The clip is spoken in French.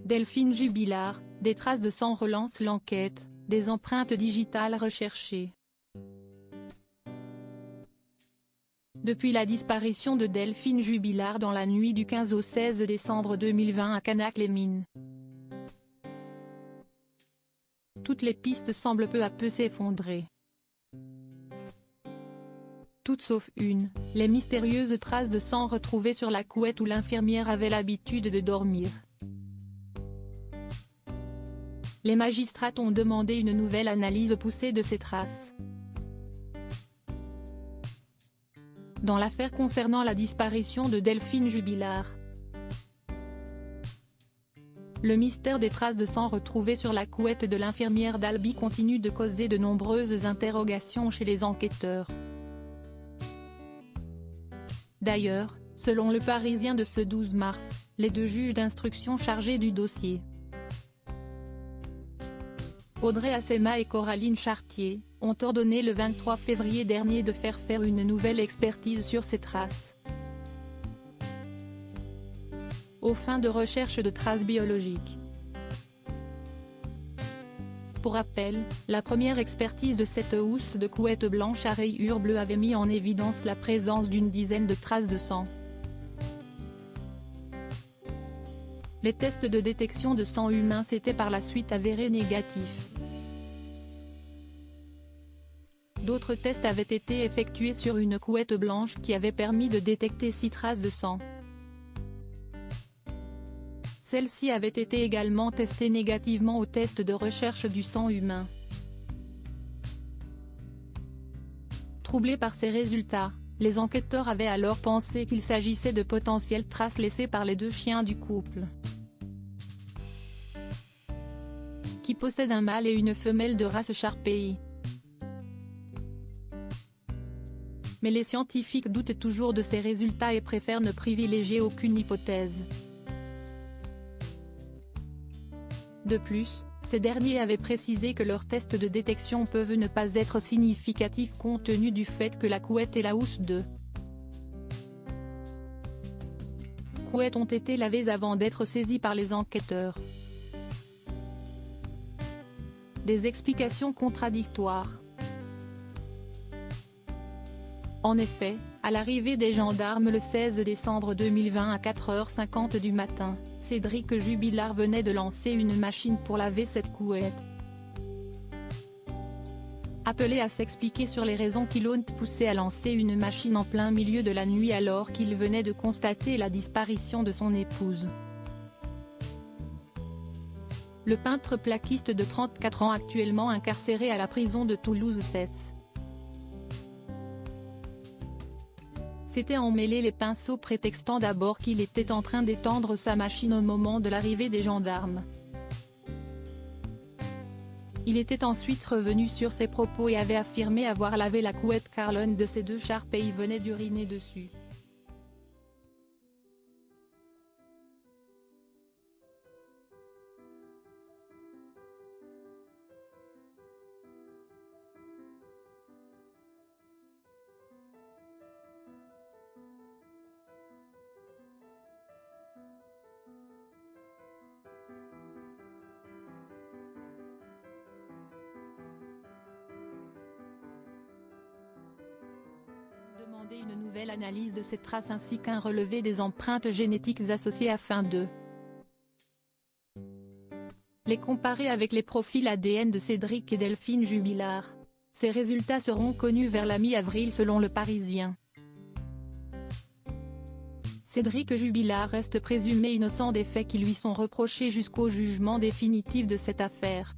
Delphine Jubilard, des traces de sang relance l'enquête, des empreintes digitales recherchées. Depuis la disparition de Delphine Jubilard dans la nuit du 15 au 16 décembre 2020 à Canac-les-Mines, toutes les pistes semblent peu à peu s'effondrer. Toutes sauf une, les mystérieuses traces de sang retrouvées sur la couette où l'infirmière avait l'habitude de dormir. Les magistrats ont demandé une nouvelle analyse poussée de ces traces. Dans l'affaire concernant la disparition de Delphine Jubilard, le mystère des traces de sang retrouvées sur la couette de l'infirmière d'Albi continue de causer de nombreuses interrogations chez les enquêteurs. D'ailleurs, selon le Parisien de ce 12 mars, les deux juges d'instruction chargés du dossier, Audrey Assema et Coraline Chartier, ont ordonné le 23 février dernier de faire une nouvelle expertise sur ces traces, aux fins de recherche de traces biologiques. Pour rappel, la première expertise de cette housse de couette blanche à rayures bleues avait mis en évidence la présence d'une dizaine de traces de sang. Les tests de détection de sang humain s'étaient par la suite avérés négatifs. D'autres tests avaient été effectués sur une couette blanche qui avait permis de détecter 6 traces de sang. Celle-ci avait été également testée négativement au test de recherche du sang humain. Troublés par ces résultats, les enquêteurs avaient alors pensé qu'il s'agissait de potentielles traces laissées par les deux chiens du couple, qui possèdent un mâle et une femelle de race Shar-Pei. Mais les scientifiques doutent toujours de ces résultats et préfèrent ne privilégier aucune hypothèse. De plus, ces derniers avaient précisé que leurs tests de détection peuvent ne pas être significatifs compte tenu du fait que la couette et la housse de couette ont été lavées avant d'être saisies par les enquêteurs. Des explications contradictoires. En effet, à l'arrivée des gendarmes le 16 décembre 2020 à 4h50 du matin, Cédric Jubilard venait de lancer une machine pour laver cette couette. Appelé à s'expliquer sur les raisons qui l'ont poussé à lancer une machine en plein milieu de la nuit alors qu'il venait de constater la disparition de son épouse, le peintre plaquiste de 34 ans actuellement incarcéré à la prison de Toulouse cesse. S'était emmêlé les pinceaux prétextant d'abord qu'il était en train d'étendre sa machine au moment de l'arrivée des gendarmes. Il était ensuite revenu sur ses propos et avait affirmé avoir lavé la couette car l'un de ses deux Shar-Pei venait d'uriner dessus. Demander une nouvelle analyse de ces traces ainsi qu'un relevé des empreintes génétiques associées afin de les comparer avec les profils ADN de Cédric et Delphine Jubilard. Ces résultats seront connus vers la mi-avril selon le Parisien. Cédric Jubilard reste présumé innocent des faits qui lui sont reprochés jusqu'au jugement définitif de cette affaire.